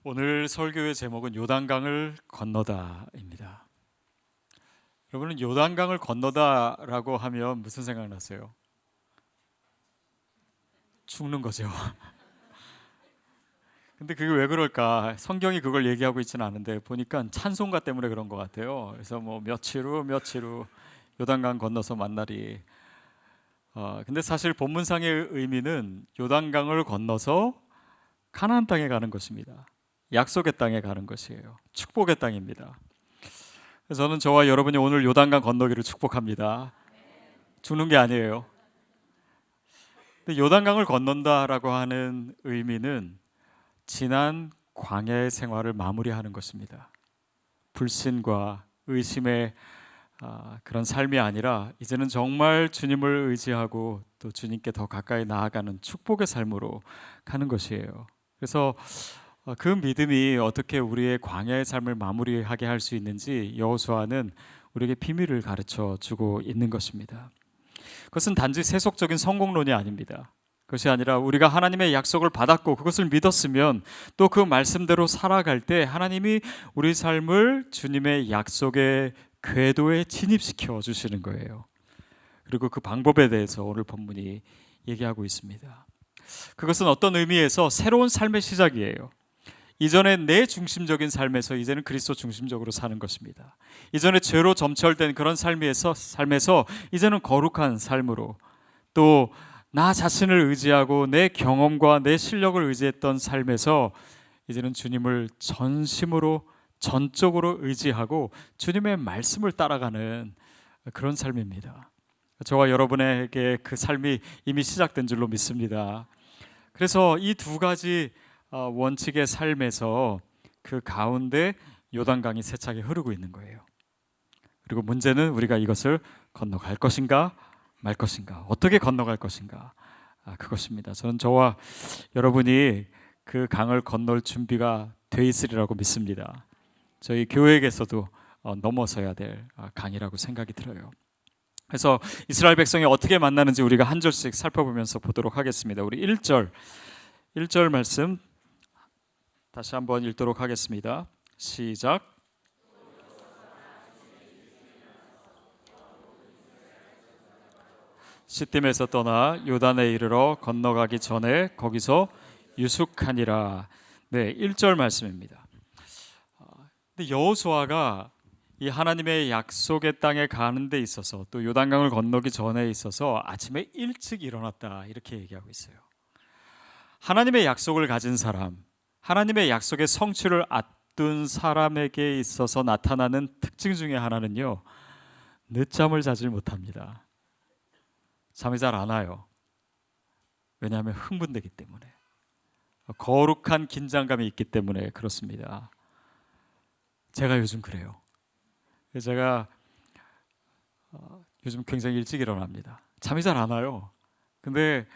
오늘 설교의 제목은 요단강을 건너다입니다. 여러분은 요단강을 건너다라고 하면 무슨 생각 나세요? 죽는 거죠. 근데 그게 왜 그럴까? 성경이 그걸 얘기하고 있지는 않은데 보니까 찬송가 때문에 그런 것 같아요. 그래서 뭐 며칠 후 요단강 건너서 만나리. 근데 사실 본문상의 의미는 요단강을 건너서 가나안 땅에 가는 것입니다. 약속의 땅에 가는 것이에요. 축복의 땅입니다. 그래서 저는 저와 여러분이 오늘 요단강 건너기를 축복합니다. 죽는 게 아니에요. 근데 요단강을 건넌다라고 하는 의미는 지난 광야의 생활을 마무리하는 것입니다. 불신과 의심의 그런 삶이 아니라 이제는 정말 주님을 의지하고 또 주님께 더 가까이 나아가는 축복의 삶으로 가는 것이에요. 그래서 그 믿음이 어떻게 우리의 광야의 삶을 마무리하게 할 수 있는지 여호수아는 우리에게 비밀을 가르쳐 주고 있는 것입니다. 그것은 단지 세속적인 성공론이 아닙니다. 그것이 아니라 우리가 하나님의 약속을 받았고 그것을 믿었으면 또 그 말씀대로 살아갈 때 하나님이 우리 삶을 주님의 약속의 궤도에 진입시켜 주시는 거예요. 그리고 그 방법에 대해서 오늘 본문이 얘기하고 있습니다. 그것은 어떤 의미에서 새로운 삶의 시작이에요. 이전에 내 중심적인 삶에서 이제는 그리스도 중심적으로 사는 것입니다. 이전에 죄로 점철된 그런 삶에서 이제는 거룩한 삶으로, 또 나 자신을 의지하고 내 경험과 내 실력을 의지했던 삶에서 이제는 주님을 전심으로 전적으로 의지하고 주님의 말씀을 따라가는 그런 삶입니다. 저와 여러분에게 그 삶이 이미 시작된 줄로 믿습니다. 그래서 이 두 가지 원칙의 삶에서 그 가운데 요단강이 세차게 흐르고 있는 거예요. 그리고 문제는 우리가 이것을 건너갈 것인가 말 것인가, 어떻게 건너갈 것인가, 그것입니다. 저는 저와 여러분이 그 강을 건널 준비가 돼 있으리라고 믿습니다. 저희 교회에서도 넘어서야 될 강이라고 생각이 들어요. 그래서 이스라엘 백성이 어떻게 만나는지 우리가 한 절씩 살펴보면서 보도록 하겠습니다. 우리 1절 말씀 다시 한번 읽도록 하겠습니다. 시작. 시딤에서 떠나 요단에 이르러 건너가기 전에 거기서 유숙하니라. 네, 1절 말씀입니다. 근데 여호수아가 이 하나님의 약속의 땅에 가는 데 있어서 또 요단강을 건너기 전에 있어서 아침에 일찍 일어났다 이렇게 얘기하고 있어요. 하나님의 약속을 가진 사람, 하나님의 약속의 성취를 앞둔 사람에게 있어서 나타나는 특징 중에 하나는요, 늦잠을 자질 못합니다. 잠이 잘 안 와요. 왜냐하면 흥분되기 때문에, 거룩한 긴장감이 있기 때문에 그렇습니다. 제가 요즘 그래요. 제가 요즘 굉장히 일찍 일어납니다. 잠이 잘 안 와요. 근데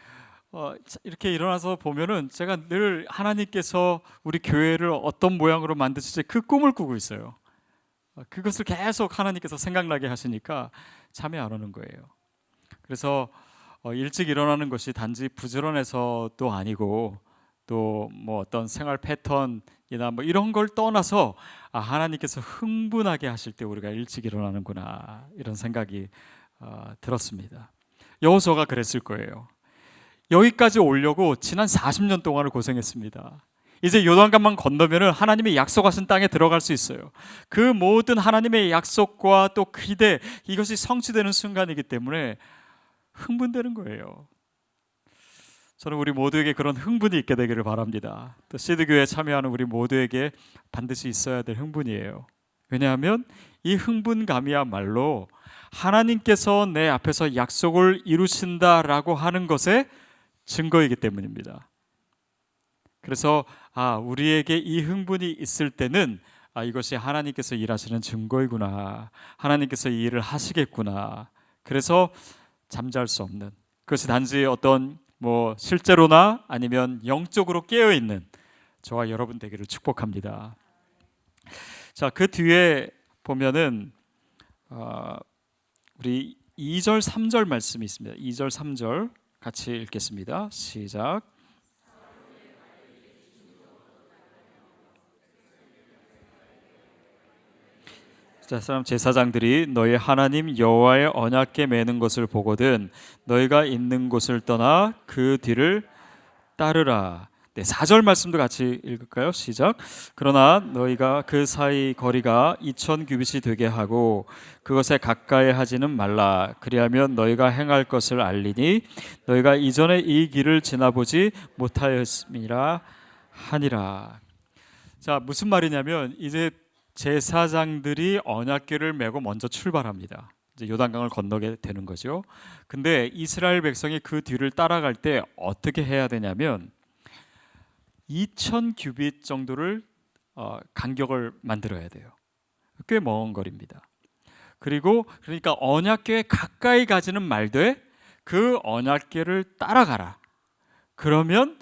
이렇게 일어나서 보면은 제가 늘 하나님께서 우리 교회를 어떤 모양으로 만드실지 그 꿈을 꾸고 있어요. 그것을 계속 하나님께서 생각나게 하시니까 잠이 안 오는 거예요. 그래서 일찍 일어나는 것이 단지 부지런해서도 아니고 또 뭐 어떤 생활 패턴이나 뭐 이런 걸 떠나서 하나님께서 흥분하게 하실 때 우리가 일찍 일어나는구나 이런 생각이 들었습니다. 여호수아가 그랬을 거예요. 여기까지 오려고 지난 40년 동안을 고생했습니다. 이제 요단강만 건너면은 하나님의 약속하신 땅에 들어갈 수 있어요. 그 모든 하나님의 약속과 또 기대, 이것이 성취되는 순간이기 때문에 흥분되는 거예요. 저는 우리 모두에게 그런 흥분이 있게 되기를 바랍니다. 또 시드교회에 참여하는 우리 모두에게 반드시 있어야 될 흥분이에요. 왜냐하면 이 흥분감이야말로 하나님께서 내 앞에서 약속을 이루신다라고 하는 것의 증거이기 때문입니다. 그래서 우리에게 이 흥분이 있을 때는 이것이 하나님께서 일하시는 증거이구나, 하나님께서 이 일을 하시겠구나. 그래서 잠잘 수 없는, 그것이 단지 어떤 실제로나 아니면 영적으로 깨어있는 저와 여러분 되기를 축복합니다. 자, 그 뒤에 보면은 우리 2절 3절 말씀이 있습니다. 2절 3절 같이 읽겠습니다. 시작. 자, 사람 제사장들이 너희 하나님 여호와의 언약궤 매는 것을 보거든 너희가 있는 곳을 떠나 그 뒤를 따르라. 네, 4절 말씀도 같이 읽을까요? 시작. 그러나 너희가 그 사이 거리가 2000 규빗이 되게 하고 그것에 가까이 하지는 말라. 그리하면 너희가 행할 것을 알리니 너희가 이전에 이 길을 지나보지 못하였음이라 하니라. 자, 무슨 말이냐면 이제 제사장들이 언약궤를 메고 먼저 출발합니다. 이제 요단강을 건너게 되는 거죠. 근데 이스라엘 백성이 그 뒤를 따라갈 때 어떻게 해야 되냐면 2000 규빗 정도를 간격을 만들어야 돼요. 꽤 먼 거리입니다. 그리고 그러니까 언약궤에 가까이 가지는 말되 그 언약궤를 따라가라. 그러면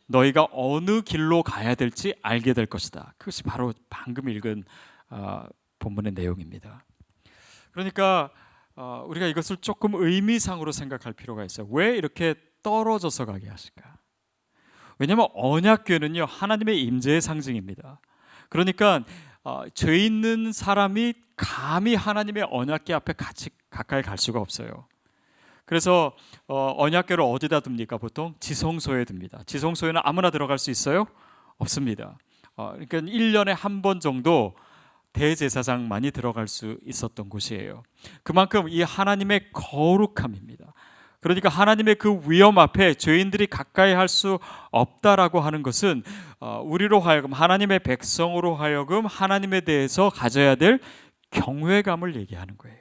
너희가 어느 길로 가야 될지 알게 될 것이다. 그것이 바로 방금 읽은 본문의 내용입니다. 그러니까 우리가 이것을 조금 의미상으로 생각할 필요가 있어요. 왜 이렇게 떨어져서 가게 하실까? 왜냐하면 언약궤는요 하나님의 임재의 상징입니다. 그러니까 죄 있는 사람이 감히 하나님의 언약궤 앞에 같이 가까이 갈 수가 없어요. 그래서 언약궤를 어디다 둡니까? 보통 지성소에 둡니다. 지성소에는 아무나 들어갈 수 있어요? 없습니다. 그러니까 1년에 한 번 정도 대제사장만이 들어갈 수 있었던 곳이에요. 그만큼 이 하나님의 거룩함입니다. 그러니까 하나님의 그 위엄 앞에 죄인들이 가까이 할 수 없다라고 하는 것은 우리로 하여금 하나님의 백성으로 하여금 하나님에 대해서 가져야 될 경외감을 얘기하는 거예요.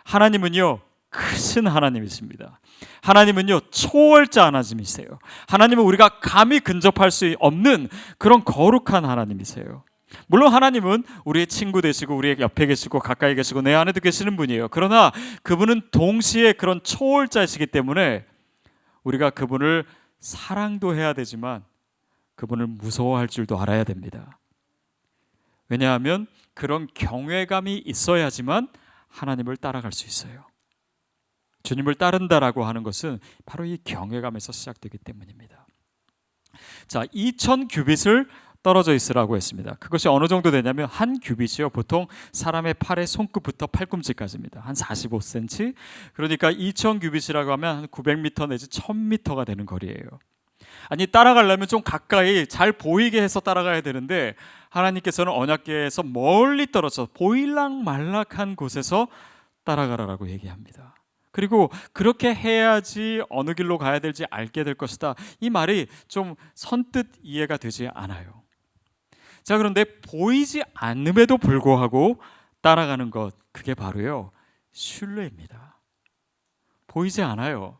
하나님은요 크신 하나님이십니다. 하나님은요 초월자 하나님이세요. 하나님은 우리가 감히 근접할 수 없는 그런 거룩한 하나님이세요. 물론 하나님은 우리의 친구 되시고 우리의 옆에 계시고 가까이 계시고 내 안에도 계시는 분이에요. 그러나 그분은 동시에 그런 초월자이시기 때문에 우리가 그분을 사랑도 해야 되지만 그분을 무서워할 줄도 알아야 됩니다. 왜냐하면 그런 경외감이 있어야지만 하나님을 따라갈 수 있어요. 주님을 따른다라고 하는 것은 바로 이 경외감에서 시작되기 때문입니다. 자, 2000 규빗을 떨어져 있으라고 했습니다. 그것이 어느 정도 되냐면 한 규빗이요 보통 사람의 팔의 손끝부터 팔꿈치까지입니다. 한 45cm. 그러니까 2000 규빗이라고 하면 한 900m 내지 1000m가 되는 거리예요. 아니 따라가려면 좀 가까이 잘 보이게 해서 따라가야 되는데 하나님께서는 언약궤에서 멀리 떨어져 보일락말락한 곳에서 따라가라라고 얘기합니다. 그리고 그렇게 해야지 어느 길로 가야 될지 알게 될 것이다. 이 말이 좀 선뜻 이해가 되지 않아요. 자, 그런데 보이지 않음에도 불구하고 따라가는 것, 그게 바로요 신뢰입니다. 보이지 않아요.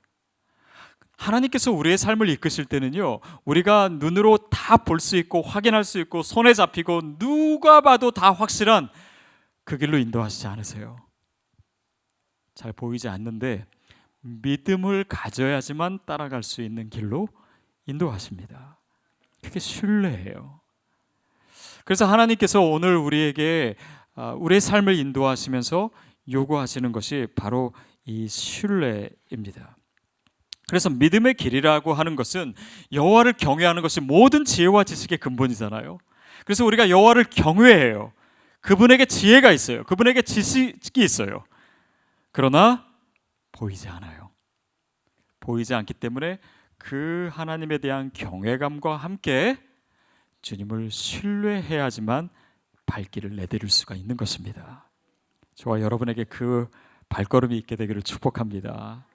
하나님께서 우리의 삶을 이끄실 때는요 우리가 눈으로 다 볼 수 있고 확인할 수 있고 손에 잡히고 누가 봐도 다 확실한 그 길로 인도하시지 않으세요. 잘 보이지 않는데 믿음을 가져야지만 따라갈 수 있는 길로 인도하십니다. 그게 신뢰예요. 그래서 하나님께서 오늘 우리에게 우리의 삶을 인도하시면서 요구하시는 것이 바로 이 신뢰입니다. 그래서 믿음의 길이라고 하는 것은 여호와를 경외하는 것이 모든 지혜와 지식의 근본이잖아요. 그래서 우리가 여호와를 경외해요. 그분에게 지혜가 있어요. 그분에게 지식이 있어요. 그러나 보이지 않아요. 보이지 않기 때문에 그 하나님에 대한 경외감과 함께 주님을 신뢰해야지만 발길을 내디딜 수가 있는 것입니다. 저와 여러분에게 그 발걸음이 있게 되기를 축복합니다.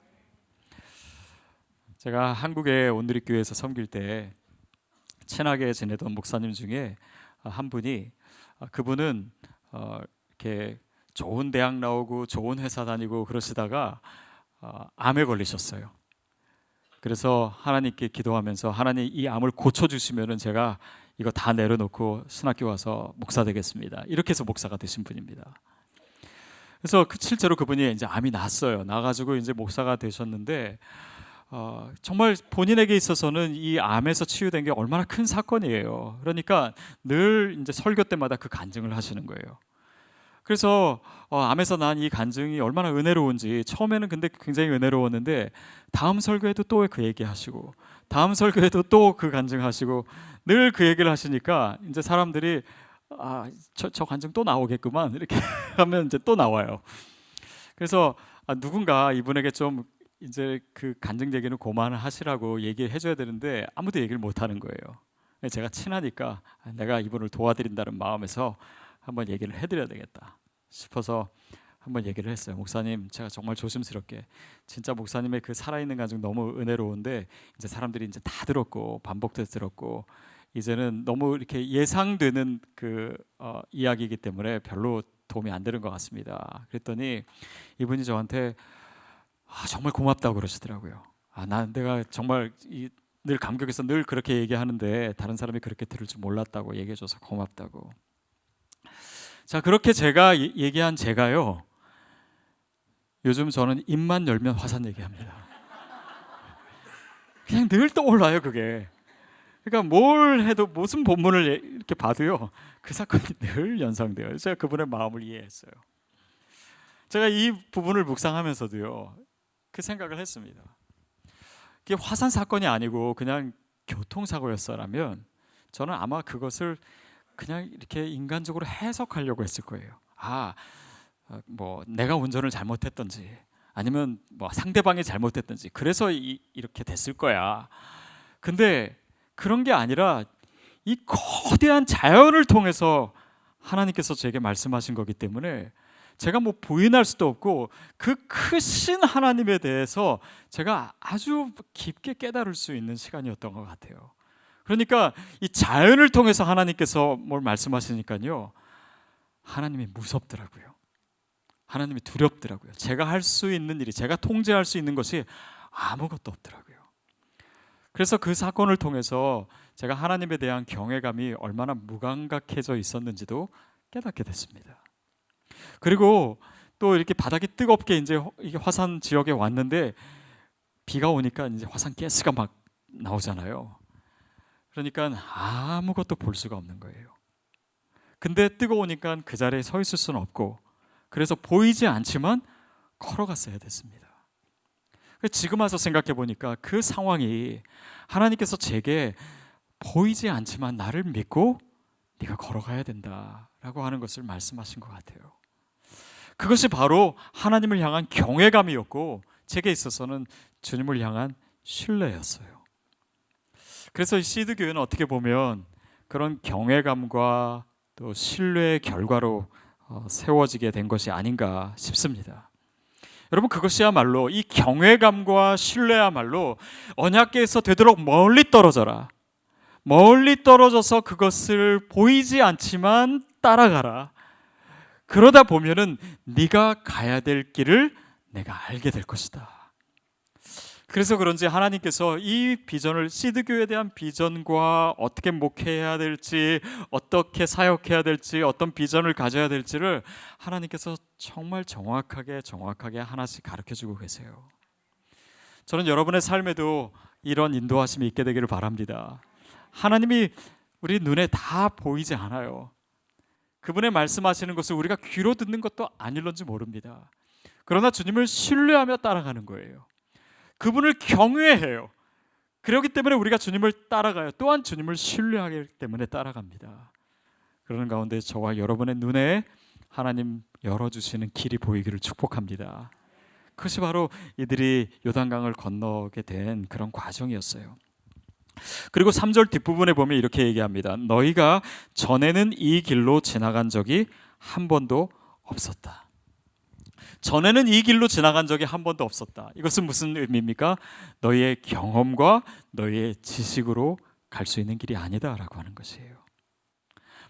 제가 한국의 온누리교회에서 섬길 때 친하게 지내던 목사님 중에 한 분이 그분은 이렇게 좋은 대학 나오고 좋은 회사 다니고 그러시다가 암에 걸리셨어요. 그래서 하나님께 기도하면서 하나님 이 암을 고쳐주시면은 제가 이거 다 내려놓고 신학교 와서 목사 되겠습니다. 이렇게 해서 목사가 되신 분입니다. 그래서 실제로 그분이 이제 암이 났어요. 나가지고 이제 목사가 되셨는데 정말 본인에게 있어서는 이 암에서 치유된 게 얼마나 큰 사건이에요. 그러니까 늘 이제 설교 때마다 그 간증을 하시는 거예요. 그래서 암에서 난 이 간증이 얼마나 은혜로운지 처음에는 근데 굉장히 은혜로웠는데 다음 설교에도 또 그 얘기하시고 다음 설교에도 또 그 간증하시고 늘 그 얘기를 하시니까 이제 사람들이 저 간증 또 나오겠구만 이렇게 하면 이제 또 나와요. 그래서 누군가 이분에게 좀 이제 그 간증 얘기는 그만하시라고 얘기해 줘야 되는데 아무도 얘기를 못 하는 거예요. 제가 친하니까 내가 이분을 도와드린다는 마음에서 한번 얘기를 해드려야 되겠다 싶어서 한번 얘기를 했어요. 목사님, 제가 정말 조심스럽게 진짜 목사님의 그 살아있는 간증 너무 은혜로운데 이제 사람들이 이제 다 들었고 반복돼서 들었고 이제는 너무 이렇게 예상되는 그 이야기이기 때문에 별로 도움이 안 되는 것 같습니다. 그랬더니 이분이 저한테 정말 고맙다고 그러시더라고요. 내가 정말 늘 감격해서 늘 그렇게 얘기하는데 다른 사람이 그렇게 들을 줄 몰랐다고 얘기해줘서 고맙다고. 자, 그렇게 제가 얘기한 제가요, 요즘 저는 입만 열면 화산 얘기합니다. 그냥 늘 떠올라요 그게. 그러니까 뭘 해도 무슨 본문을 이렇게 봐도요 그 사건이 늘 연상돼요. 제가 그분의 마음을 이해했어요. 제가 이 부분을 묵상하면서도요 그 생각을 했습니다. 이게 화산 사건이 아니고 그냥 교통사고였어라면 저는 아마 그것을 그냥 이렇게 인간적으로 해석하려고 했을 거예요. 뭐 내가 운전을 잘못했던지 아니면 뭐 상대방이 잘못했던지 그래서 이렇게 됐을 거야. 근데 그런 게 아니라 이 거대한 자연을 통해서 하나님께서 제게 말씀하신 거기 때문에 제가 뭐 부인할 수도 없고 그 크신 하나님에 대해서 제가 아주 깊게 깨달을 수 있는 시간이었던 것 같아요. 그러니까 이 자연을 통해서 하나님께서 뭘 말씀하시니까요 하나님이 무섭더라고요. 하나님이 두렵더라고요. 제가 할 수 있는 일이, 제가 통제할 수 있는 것이 아무것도 없더라고요. 그래서 그 사건을 통해서 제가 하나님에 대한 경외감이 얼마나 무감각해져 있었는지도 깨닫게 됐습니다. 그리고 또 이렇게 바닥이 뜨겁게 이제 이게 화산 지역에 왔는데 비가 오니까 이제 화산 가스가 막 나오잖아요. 그러니까 아무것도 볼 수가 없는 거예요. 근데 뜨거우니까 그 자리에 서 있을 수는 없고 그래서 보이지 않지만 걸어갔어야 됐습니다. 지금 와서 생각해 보니까 그 상황이 하나님께서 제게 보이지 않지만 나를 믿고 네가 걸어가야 된다라고 하는 것을 말씀하신 것 같아요. 그것이 바로 하나님을 향한 경외감이었고 제게 있어서는 주님을 향한 신뢰였어요. 그래서 시드 교회는 어떻게 보면 그런 경외감과 또 신뢰의 결과로 세워지게 된 것이 아닌가 싶습니다. 여러분, 그것이야말로 이 경외감과 신뢰야말로 언약궤에서 되도록 멀리 떨어져라. 멀리 떨어져서 그것을 보이지 않지만 따라가라. 그러다 보면은 네가 가야 될 길을 내가 알게 될 것이다. 그래서 그런지 하나님께서 이 비전을, 시드교회에 대한 비전과 어떻게 목회해야 될지, 어떻게 사역해야 될지, 어떤 비전을 가져야 될지를 하나님께서 정말 정확하게 하나씩 가르쳐주고 계세요. 저는 여러분의 삶에도 이런 인도하심이 있게 되기를 바랍니다. 하나님이 우리 눈에 다 보이지 않아요. 그분의 말씀하시는 것을 우리가 귀로 듣는 것도 아닐런지 모릅니다. 그러나 주님을 신뢰하며 따라가는 거예요. 그분을 경외해요. 그렇기 때문에 우리가 주님을 따라가요. 또한 주님을 신뢰하기 때문에 따라갑니다. 그러는 가운데 저와 여러분의 눈에 하나님 열어주시는 길이 보이기를 축복합니다. 그것이 바로 이들이 요단강을 건너게 된 그런 과정이었어요. 그리고 3절 뒷부분에 보면 이렇게 얘기합니다. 너희가 전에는 이 길로 지나간 적이 한 번도 없었다. 전에는 이 길로 지나간 적이 한 번도 없었다. 이것은 무슨 의미입니까? 너희의 경험과 너희의 지식으로 갈 수 있는 길이 아니다라고 하는 것이에요.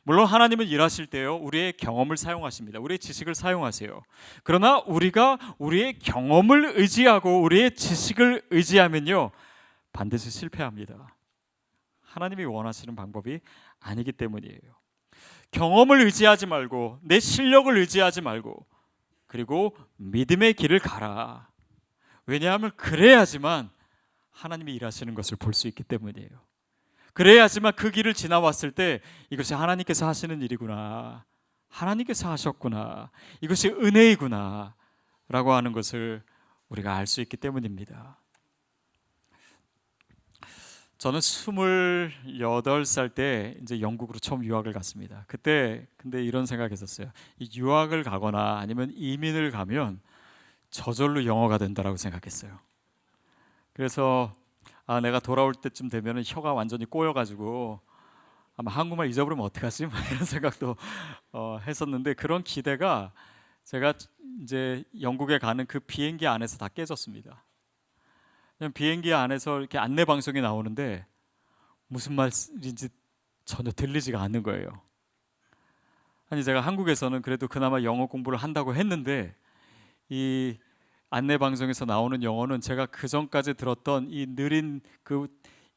물론 하나님은 일하실 때요 우리의 경험을 사용하십니다. 우리의 지식을 사용하세요. 그러나 우리가 우리의 경험을 의지하고 우리의 지식을 의지하면요 반드시 실패합니다. 하나님이 원하시는 방법이 아니기 때문이에요. 경험을 의지하지 말고 내 실력을 의지하지 말고 그리고 믿음의 길을 가라. 왜냐하면 그래야지만 하나님이 일하시는 것을 볼 수 있기 때문이에요. 그래야지만 그 길을 지나왔을 때 이것이 하나님께서 하시는 일이구나, 하나님께서 하셨구나, 이것이 은혜이구나 라고 하는 것을 우리가 알 수 있기 때문입니다. 저는 28살 때 이제 영국으로 처음 유학을 갔습니다. 그때 근데 이런 생각했었어요. 이 유학을 가거나 아니면 이민을 가면 저절로 영어가 된다라고 생각했어요. 그래서 내가 돌아올 때쯤 되면 혀가 완전히 꼬여가지고 아마 한국말 잊어버리면 어떡하지? 막 이런 생각도 했었는데, 그런 기대가 제가 이제 영국에 가는 그 비행기 안에서 다 깨졌습니다. 그냥 비행기 안에서 이렇게 안내 방송이 나오는데 무슨 말인지 전혀 들리지가 않는 거예요. 아니, 제가 한국에서는 그래도 그나마 영어 공부를 한다고 했는데 이 안내 방송에서 나오는 영어는 제가 그 전까지 들었던 이 느린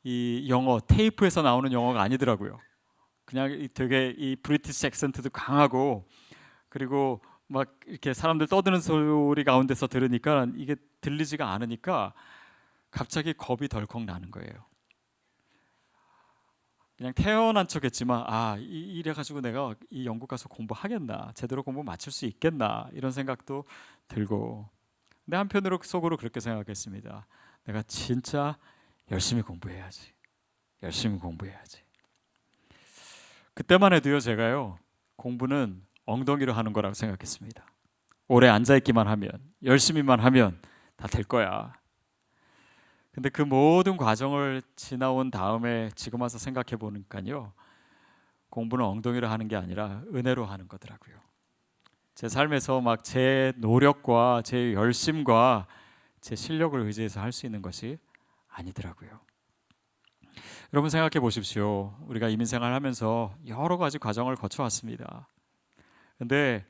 이 영어, 테이프에서 나오는 영어가 아니더라고요. 그냥 되게 이 브리티시 액센트도 강하고, 그리고 막 이렇게 사람들 떠드는 소리 가운데서 들으니까 이게 들리지가 않으니까 갑자기 겁이 덜컥 나는 거예요. 그냥 태어난 척했지만 이래가지고 내가 이 영국 가서 공부하겠나, 제대로 공부 마칠 수 있겠나, 이런 생각도 들고. 근데 한편으로 속으로 그렇게 생각했습니다. 내가 진짜 열심히 공부해야지. 열심히 공부해야지. 그때만 해도요, 제가요, 공부는 엉덩이로 하는 거라고 생각했습니다. 오래 앉아있기만 하면, 열심히만 하면 다 될 거야. 근데 그 모든 과정을 지나온 다음에 지금 와서 생각해 보니까요, 공부는 엉덩이로 하는 게 아니라 은혜로 하는 거더라고요. 제 삶에서 막 제 노력과 제 열심과 제 실력을 의지해서 할 수 있는 것이 아니더라고요. 여러분 생각해 보십시오. 우리가 이민생활 하면서 여러 가지 과정을 거쳐왔습니다. 근데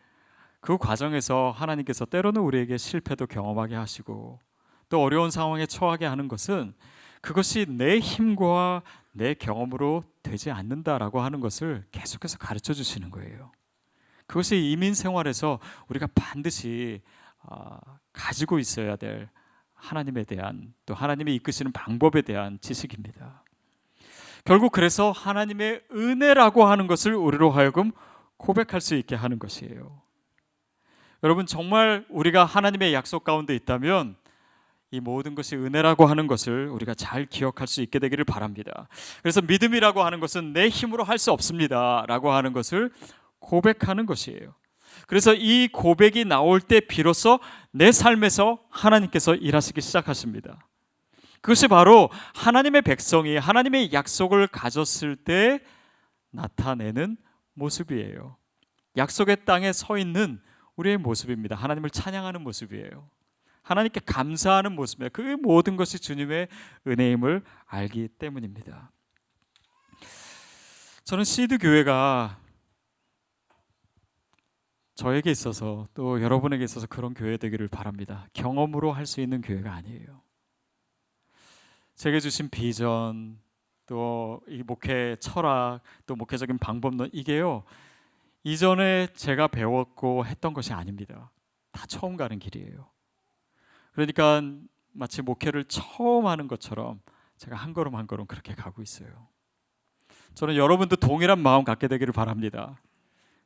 그 과정에서 하나님께서 때로는 우리에게 실패도 경험하게 하시고 또 어려운 상황에 처하게 하는 것은 그것이 내 힘과 내 경험으로 되지 않는다라고 하는 것을 계속해서 가르쳐 주시는 거예요. 그것이 이민 생활에서 우리가 반드시 가지고 있어야 될 하나님에 대한, 또 하나님이 이끄시는 방법에 대한 지식입니다. 결국 그래서 하나님의 은혜라고 하는 것을 우리로 하여금 고백할 수 있게 하는 것이에요. 여러분, 정말 우리가 하나님의 약속 가운데 있다면 이 모든 것이 은혜라고 하는 것을 우리가 잘 기억할 수 있게 되기를 바랍니다. 그래서 믿음이라고 하는 것은 내 힘으로 할 수 없습니다 라고 하는 것을 고백하는 것이에요. 그래서 이 고백이 나올 때 비로소 내 삶에서 하나님께서 일하시기 시작하십니다. 그것이 바로 하나님의 백성이 하나님의 약속을 가졌을 때 나타내는 모습이에요. 약속의 땅에 서 있는 우리의 모습입니다. 하나님을 찬양하는 모습이에요. 하나님께 감사하는 모습이에요. 그 모든 것이 주님의 은혜임을 알기 때문입니다. 저는 시드 교회가 저에게 있어서 또 여러분에게 있어서 그런 교회 되기를 바랍니다. 경험으로 할 수 있는 교회가 아니에요. 제게 주신 비전, 또 이 목회 철학, 또 목회적인 방법론, 이게요, 이전에 제가 배웠고 했던 것이 아닙니다. 다 처음 가는 길이에요. 그러니까 마치 목회를 처음 하는 것처럼 제가 한 걸음 한 걸음 그렇게 가고 있어요. 저는 여러분도 동일한 마음 갖게 되기를 바랍니다.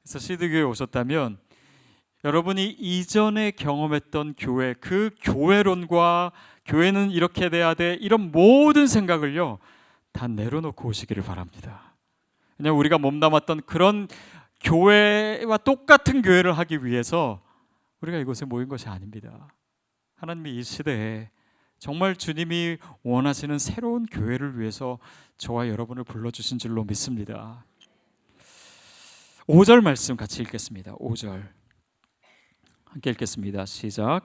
그래서 시드교회에 오셨다면 여러분이 이전에 경험했던 교회, 그 교회론과 교회는 이렇게 돼야 돼, 이런 모든 생각을요 다 내려놓고 오시기를 바랍니다. 왜냐하면 우리가 몸담았던 그런 교회와 똑같은 교회를 하기 위해서 우리가 이곳에 모인 것이 아닙니다. 하나님이 이 시대에 정말 주님이 원하시는 새로운 교회를 위해서 저와 여러분을 불러주신 줄로 믿습니다. 5절 말씀 같이 읽겠습니다. 5절 함께 읽겠습니다. 시작.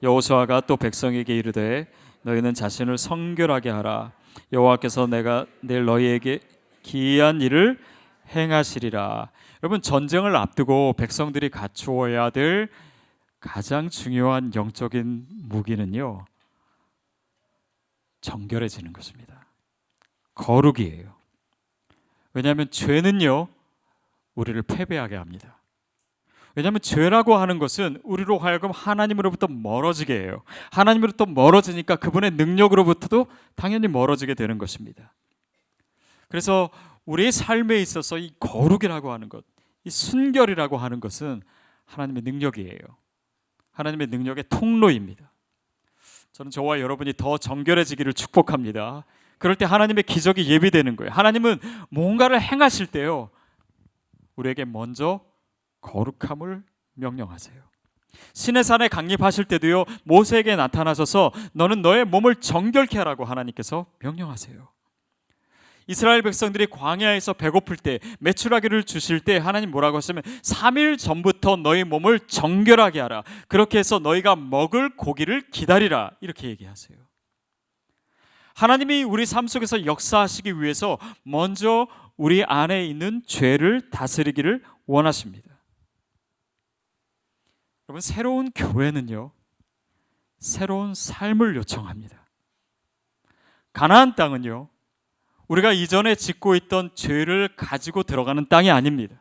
여호수아가 또 백성에게 이르되 너희는 자신을 성결하게 하라. 여호와께서 내가 내일 너희에게 기이한 일을 행하시리라. 여러분, 전쟁을 앞두고 백성들이 갖추어야 될 가장 중요한 영적인 무기는요, 정결해지는 것입니다. 거룩이에요. 왜냐하면 죄는요 우리를 패배하게 합니다. 왜냐하면 죄라고 하는 것은 우리로 하여금 하나님으로부터 멀어지게 해요. 하나님으로부터 멀어지니까 그분의 능력으로부터도 당연히 멀어지게 되는 것입니다. 그래서 우리의 삶에 있어서 이 거룩이라고 하는 것, 이 순결이라고 하는 것은 하나님의 능력이에요. 하나님의 능력의 통로입니다. 저는 저와 여러분이 더 정결해지기를 축복합니다. 그럴 때 하나님의 기적이 예비되는 거예요. 하나님은 뭔가를 행하실 때요, 우리에게 먼저 거룩함을 명령하세요. 시내산에 강림하실 때도요, 모세에게 나타나셔서 너는 너의 몸을 정결케 하라고 하나님께서 명령하세요. 이스라엘 백성들이 광야에서 배고플 때 메추라기를 주실 때 하나님 뭐라고 하시면 3일 전부터 너희 몸을 정결하게 하라. 그렇게 해서 너희가 먹을 고기를 기다리라. 이렇게 얘기하세요. 하나님이 우리 삶 속에서 역사하시기 위해서 먼저 우리 안에 있는 죄를 다스리기를 원하십니다. 여러분, 새로운 교회는요, 새로운 삶을 요청합니다. 가나안 땅은요, 우리가 이전에 짓고 있던 죄를 가지고 들어가는 땅이 아닙니다.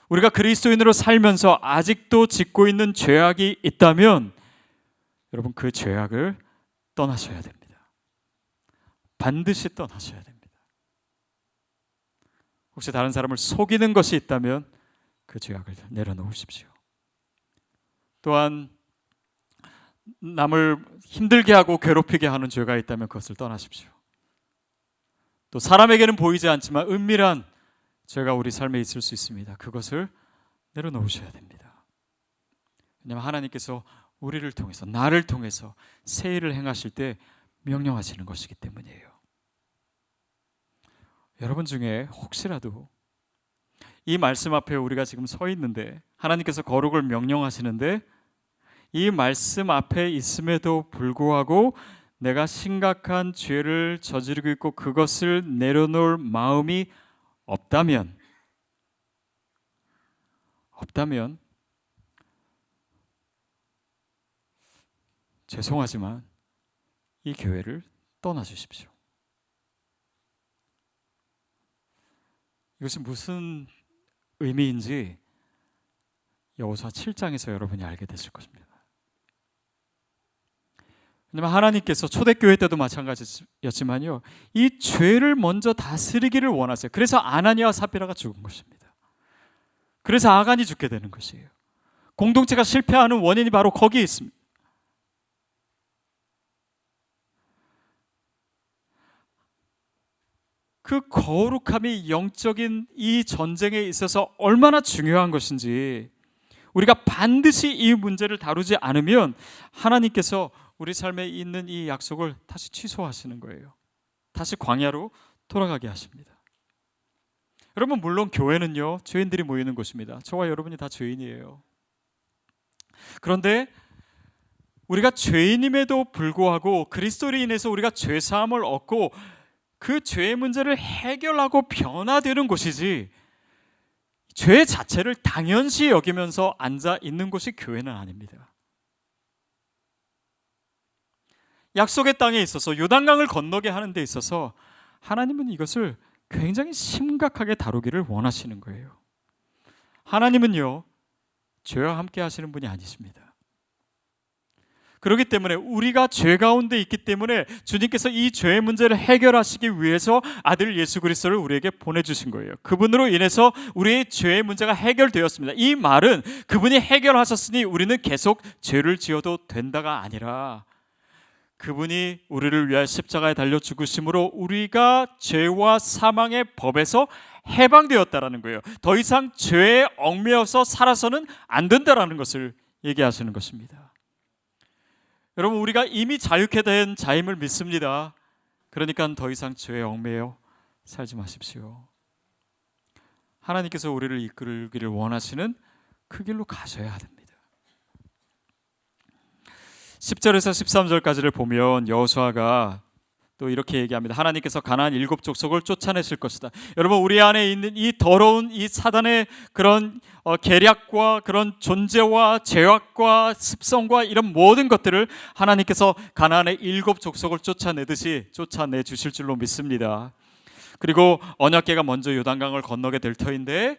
우리가 그리스도인으로 살면서 아직도 짓고 있는 죄악이 있다면 여러분, 그 죄악을 떠나셔야 됩니다. 반드시 떠나셔야 됩니다. 혹시 다른 사람을 속이는 것이 있다면 그 죄악을 내려놓으십시오. 또한 남을 힘들게 하고 괴롭히게 하는 죄가 있다면 그것을 떠나십시오. 또 사람에게는 보이지 않지만 은밀한 죄가 우리 삶에 있을 수 있습니다. 그것을 내려놓으셔야 됩니다. 왜냐하면 하나님께서 우리를 통해서, 나를 통해서 새 일을 행하실 때 명령하시는 것이기 때문이에요. 여러분 중에 혹시라도 이 말씀 앞에 우리가 지금 서 있는데 하나님께서 거룩을 명령하시는데 이 말씀 앞에 있음에도 불구하고 내가 심각한 죄를 저지르고 있고 그것을 내려놓을 마음이 없다면 죄송하지만 이 교회를 떠나주십시오. 이것이 무슨 의미인지 여호수아 7장에서 여러분이 알게 되실 것입니다. 왜냐하면 하나님께서 초대교회 때도 마찬가지였지만요, 이 죄를 먼저 다스리기를 원하세요. 그래서 아나니아와 삽비라가 죽은 것입니다. 그래서 아간이 죽게 되는 것이에요. 공동체가 실패하는 원인이 바로 거기에 있습니다. 그 거룩함이 영적인 이 전쟁에 있어서 얼마나 중요한 것인지 우리가 반드시 이 문제를 다루지 않으면 하나님께서 우리 삶에 있는 이 약속을 다시 취소하시는 거예요. 다시 광야로 돌아가게 하십니다. 여러분, 물론 교회는요, 죄인들이 모이는 곳입니다. 저와 여러분이 다 죄인이에요. 그런데 우리가 죄인임에도 불구하고 그리스도로 인해서 우리가 죄사함을 얻고 그 죄의 문제를 해결하고 변화되는 곳이지, 죄 자체를 당연시 여기면서 앉아 있는 곳이 교회는 아닙니다. 약속의 땅에 있어서 요단강을 건너게 하는 데 있어서 하나님은 이것을 굉장히 심각하게 다루기를 원하시는 거예요. 하나님은요, 죄와 함께 하시는 분이 아니십니다. 그렇기 때문에 우리가 죄 가운데 있기 때문에 주님께서 이 죄의 문제를 해결하시기 위해서 아들 예수 그리스도를 우리에게 보내주신 거예요. 그분으로 인해서 우리의 죄의 문제가 해결되었습니다. 이 말은 그분이 해결하셨으니 우리는 계속 죄를 지어도 된다가 아니라 그분이 우리를 위하여 십자가에 달려 죽으심으로 우리가 죄와 사망의 법에서 해방되었다라는 거예요. 더 이상 죄에 얽매여서 살아서는 안 된다라는 것을 얘기하시는 것입니다. 여러분, 우리가 이미 자유케 된 자임을 믿습니다. 그러니까 더 이상 죄에 얽매여 살지 마십시오. 하나님께서 우리를 이끌기를 원하시는 그 길로 가셔야 됩니다. 10절에서 13절까지를 보면 여호수아가 또 이렇게 얘기합니다. 하나님께서 가나안 7 족속을 쫓아내실 것이다. 여러분, 우리 안에 있는 이 더러운 이 사단의 그런 계략과 그런 존재와 죄악과 습성과 이런 모든 것들을 하나님께서 가나안의 7 족속을 쫓아내듯이 쫓아내 주실 줄로 믿습니다. 그리고 언약궤가 먼저 요단강을 건너게 될 터인데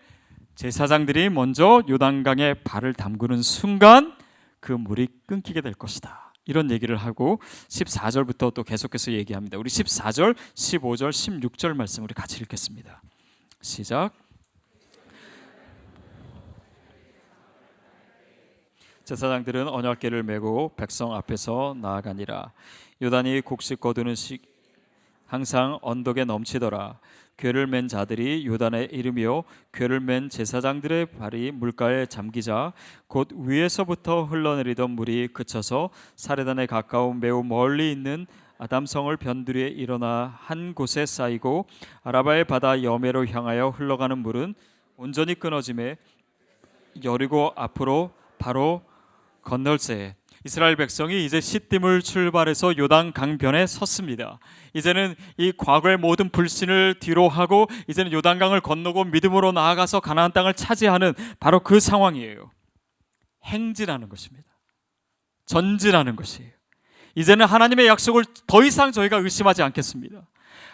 제사장들이 먼저 요단강에 발을 담그는 순간 그 물이 끊기게 될 것이다. 이런 얘기를 하고 14절부터 또 계속해서 얘기합니다. 우리 14절, 15절, 16절 말씀 우리 같이 읽겠습니다. 시작. 제사장들은 언약궤를 메고 백성 앞에서 나아가니라. 요단이 곡식 거두는 항상 언덕에 넘치더라. 궤를 맨 자들이 요단에 이르며 궤를 맨 제사장들의 발이 물가에 잠기자 곧 위에서부터 흘러내리던 물이 그쳐서 사레단에 가까운 매우 멀리 있는 아담성을 변두리에 일어나 한 곳에 쌓이고 아라바의 바다 여매로 향하여 흘러가는 물은 온전히 끊어짐에 여리고 앞으로 바로 건널새. 이스라엘 백성이 이제 시딤을 출발해서 요단 강변에 섰습니다. 이제는 이 과거의 모든 불신을 뒤로 하고 이제는 요단강을 건너고 믿음으로 나아가서 가나안 땅을 차지하는 바로 그 상황이에요. 행진하는 것입니다. 전진하는 것이에요. 이제는 하나님의 약속을 더 이상 저희가 의심하지 않겠습니다.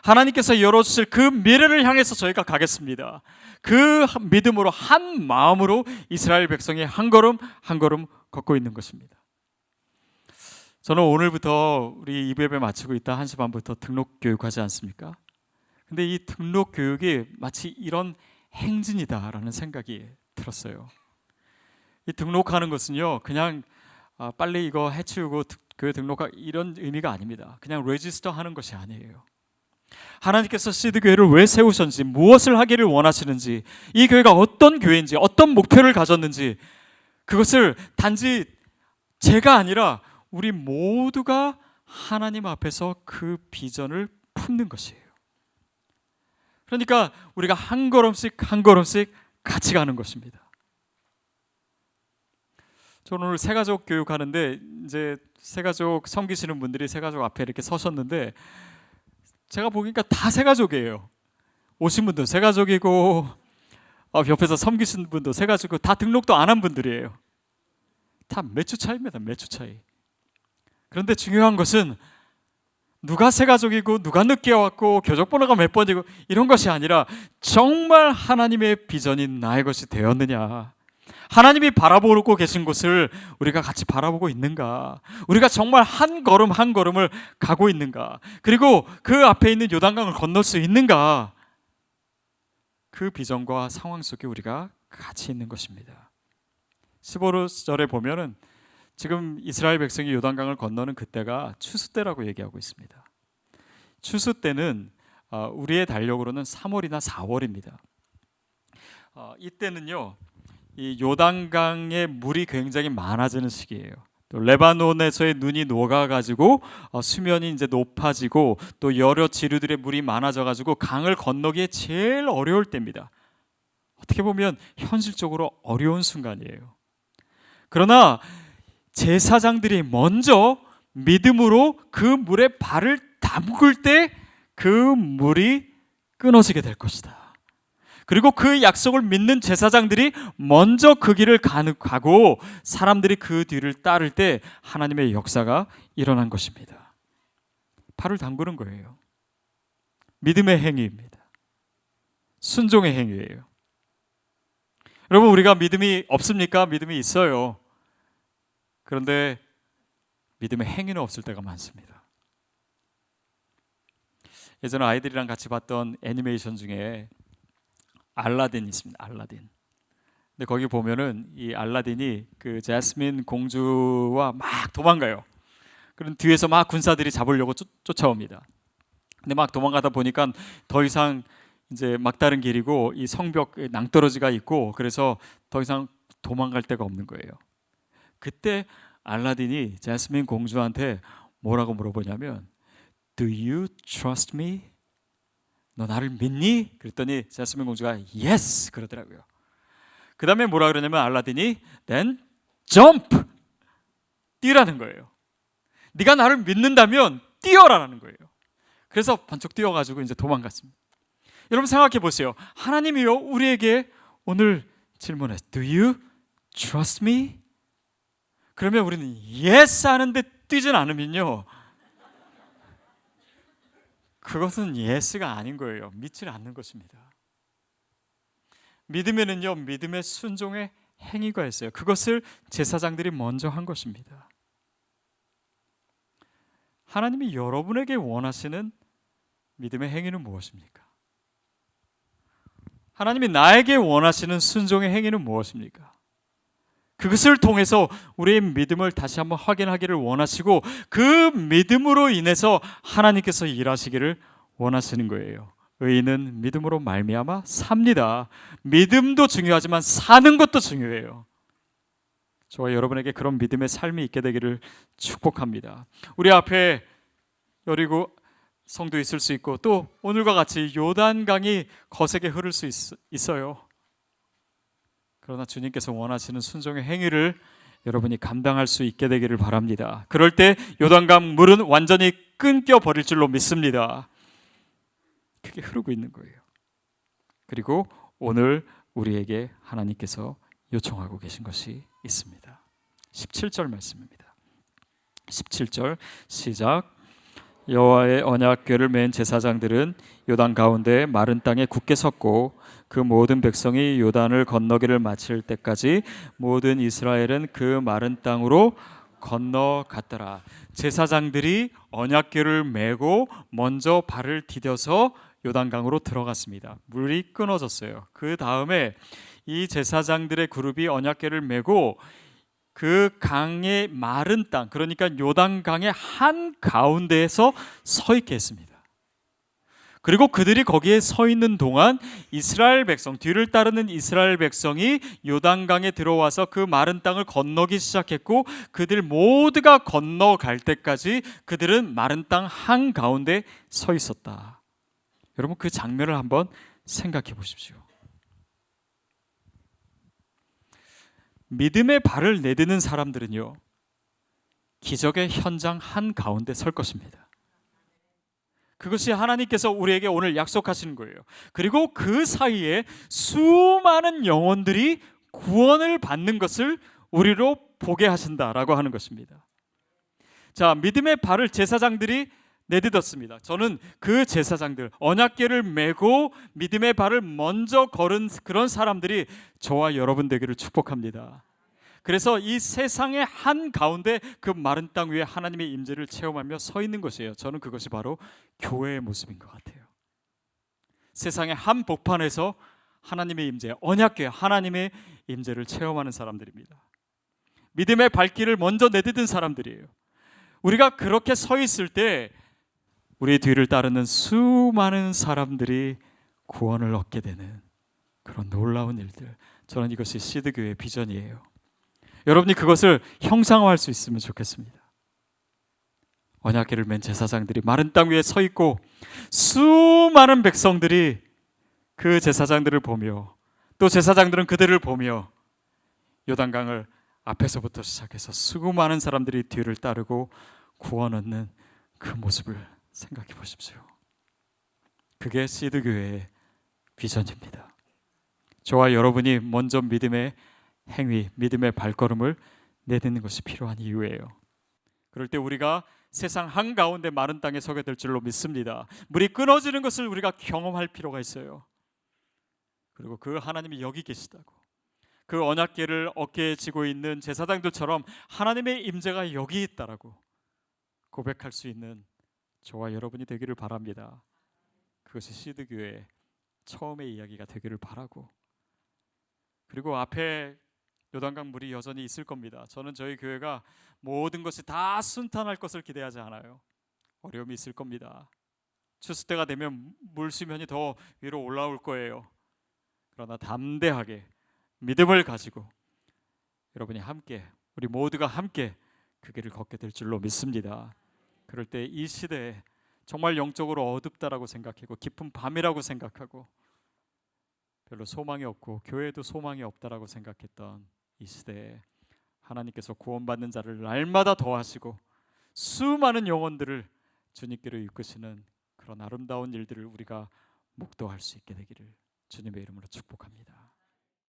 하나님께서 열어주실 그 미래를 향해서 저희가 가겠습니다. 그 믿음으로 한 마음으로 이스라엘 백성이 한 걸음 한 걸음 걷고 있는 것입니다. 저는 오늘부터 우리 2부예배 마치고 있다 1시 반부터 등록 교육하지 않습니까? 근데 이 등록 교육이 마치 이런 행진이다라는 생각이 들었어요. 이 등록하는 것은요, 그냥 빨리 이거 해치우고 교회 등록하 이런 의미가 아닙니다. 그냥 레지스터 하는 것이 아니에요. 하나님께서 시드교회를 왜 세우셨는지, 무엇을 하기를 원하시는지, 이 교회가 어떤 교회인지, 어떤 목표를 가졌는지, 그것을 단지 제가 아니라 우리 모두가 하나님 앞에서 그 비전을 품는 것이에요. 그러니까 우리가 한 걸음씩 한 걸음씩 같이 가는 것입니다. 저는 오늘 새가족 교육하는데 이제 새가족 섬기시는 분들이 새가족 앞에 이렇게 서셨는데 제가 보니까 다 새가족이에요. 오신 분도 새가족이고 옆에서 섬기시는 분도 새가족이고 다 등록도 안 한 분들이에요. 다 몇 주 차이입니다. 몇 주 차이. 그런데 중요한 것은 누가 새가족이고 누가 늦게 왔고 교적번호가 몇 번이고 이런 것이 아니라 정말 하나님의 비전이 나의 것이 되었느냐, 하나님이 바라보고 계신 곳을 우리가 같이 바라보고 있는가, 우리가 정말 한 걸음 한 걸음을 가고 있는가, 그리고 그 앞에 있는 요단강을 건널 수 있는가, 그 비전과 상황 속에 우리가 같이 있는 것입니다. 15절에 보면은 지금 이스라엘 백성이 요단강을 건너는 그때가 추수 때라고 얘기하고 있습니다. 추수 때는 우리의 달력으로는 3월이나 4월입니다. 이때는요, 이 요단강의 물이 굉장히 많아지는 시기예요. 또 레바논에서의 눈이 녹아가지고 수면이 이제 높아지고 또 여러 지류들의 물이 많아져가지고 강을 건너기에 제일 어려울 때입니다. 어떻게 보면 현실적으로 어려운 순간이에요. 그러나 제사장들이 먼저 믿음으로 그 물에 발을 담글 때 그 물이 끊어지게 될 것이다. 그리고 그 약속을 믿는 제사장들이 먼저 그 길을 가고 사람들이 그 뒤를 따를 때 하나님의 역사가 일어난 것입니다. 발을 담그는 거예요. 믿음의 행위입니다. 순종의 행위예요. 여러분, 우리가 믿음이 없습니까? 믿음이 있어요. 그런데 믿음의 행위는 없을 때가 많습니다. 예전에 아이들이랑 같이 봤던 애니메이션 중에 알라딘이 있습니다. 알라딘. 근데 거기 보면은 이 알라딘이 그 제스민 공주와 막 도망가요. 그런 뒤에서 막 군사들이 잡으려고 쫓아옵니다. 근데 막 도망가다 보니까 더 이상 이제 막다른 길이고 이 성벽 낭떠러지가 있고 그래서 더 이상 도망갈 데가 없는 거예요. 그때 알라딘이 제스민 공주한테 뭐라고 물어보냐면 Do you trust me? 너 나를 믿니? 그랬더니 제스민 공주가 Yes 그러더라고요. 그 다음에 뭐라 그러냐면 알라딘이 Then jump! 뛰라는 거예요. 네가 나를 믿는다면 뛰어라라는 거예요. 그래서 번쩍 뛰어가지고 이제 도망갔습니다. 여러분 생각해 보세요. 하나님이요 우리에게 오늘 질문했어요. Do you trust me? 그러면 우리는 yes 하는데 뛰진 않으면요, 그것은 yes가 아닌 거예요. 믿지 않는 것입니다. 믿음에는요, 믿음의 순종의 행위가 있어요. 그것을 제사장들이 먼저 한 것입니다. 하나님이 여러분에게 원하시는 믿음의 행위는 무엇입니까? 하나님이 나에게 원하시는 순종의 행위는 무엇입니까? 그것을 통해서 우리의 믿음을 다시 한번 확인하기를 원하시고 그 믿음으로 인해서 하나님께서 일하시기를 원하시는 거예요. 의인은 믿음으로 말미암아 삽니다. 믿음도 중요하지만 사는 것도 중요해요. 저와 여러분에게 그런 믿음의 삶이 있게 되기를 축복합니다. 우리 앞에 여리고 성도 있을 수 있고, 또 오늘과 같이 요단강이 거세게 흐를 수 있어요. 그러나 주님께서 원하시는 순종의 행위를 여러분이 감당할 수 있게 되기를 바랍니다. 그럴 때 요단강 물은 완전히 끊겨 버릴 줄로 믿습니다. 그게 흐르고 있는 거예요. 그리고 오늘 우리에게 하나님께서 요청하고 계신 것이 있습니다. 17절 말씀입니다. 17절 시작. 여호와의 언약궤를 맨 제사장들은 요단 가운데 마른 땅에 굳게 섰고 그 모든 백성이 요단을 건너기를 마칠 때까지 모든 이스라엘은 그 마른 땅으로 건너갔더라. 제사장들이 언약궤를 메고 먼저 발을 디뎌서 요단강으로 들어갔습니다. 물이 끊어졌어요. 그 다음에 이 제사장들의 그룹이 언약궤를 메고 그 강의 마른 땅, 그러니까 요단강의 한 가운데에서 서 있게 했습니다. 그리고 그들이 거기에 서 있는 동안 이스라엘 백성, 뒤를 따르는 이스라엘 백성이 요단강에 들어와서 그 마른 땅을 건너기 시작했고, 그들 모두가 건너갈 때까지 그들은 마른 땅 한 가운데 서 있었다. 여러분, 그 장면을 한번 생각해 보십시오. 믿음의 발을 내딛는 사람들은요, 기적의 현장 한 가운데 설 것입니다. 그것이 하나님께서 우리에게 오늘 약속하시는 거예요. 그리고 그 사이에 수많은 영혼들이 구원을 받는 것을 우리로 보게 하신다라고 하는 것입니다. 자, 믿음의 발을 제사장들이 내딛었습니다. 저는 그 제사장들, 언약궤를 메고 믿음의 발을 먼저 걸은 그런 사람들이 저와 여러분 되기를 축복합니다. 그래서 이 세상의 한 가운데 그 마른 땅 위에 하나님의 임재를 체험하며 서 있는 것이에요. 저는 그것이 바로 교회의 모습인 것 같아요. 세상의 한 복판에서 하나님의 임재, 언약궤 하나님의 임재를 체험하는 사람들입니다. 믿음의 발길을 먼저 내딛은 사람들이에요. 우리가 그렇게 서 있을 때 우리 뒤를 따르는 수많은 사람들이 구원을 얻게 되는 그런 놀라운 일들, 저는 이것이 시드교회의 비전이에요. 여러분이 그것을 형상화할 수 있으면 좋겠습니다. 언약궤를 맨 제사장들이 마른 땅 위에 서 있고 수많은 백성들이 그 제사장들을 보며, 또 제사장들은 그들을 보며 요단강을 앞에서부터 시작해서 수많은 사람들이 뒤를 따르고 구원 얻는 그 모습을 생각해 보십시오. 그게 시드교회의 비전입니다. 저와 여러분이 먼저 믿음의 행위, 믿음의 발걸음을 내딛는 것이 필요한 이유예요. 그럴 때 우리가 세상 한가운데 마른 땅에 서게 될 줄로 믿습니다. 물이 끊어지는 것을 우리가 경험할 필요가 있어요. 그리고 그 하나님이 여기 계시다고, 그 언약궤를 어깨에 지고 있는 제사장들처럼 하나님의 임재가 여기 있다라고 고백할 수 있는 저와 여러분이 되기를 바랍니다. 그것이 시드교회의 처음의 이야기가 되기를 바라고, 그리고 앞에 요단강 물이 여전히 있을 겁니다. 저는 저희 교회가 모든 것이 다 순탄할 것을 기대하지 않아요. 어려움이 있을 겁니다. 추수 때가 되면 물 수면이 더 위로 올라올 거예요. 그러나 담대하게 믿음을 가지고 여러분이 함께, 우리 모두가 함께 그 길을 걷게 될 줄로 믿습니다. 그럴 때 이 시대에 정말 영적으로 어둡다라고 생각하고 깊은 밤이라고 생각하고 별로 소망이 없고 교회에도 소망이 없다라고 생각했던 이 시대에 하나님께서 구원받는 자를 날마다 더하시고 수많은 영혼들을 주님께로 이끄시는 그런 아름다운 일들을 우리가 목도할 수 있게 되기를 주님의 이름으로 축복합니다.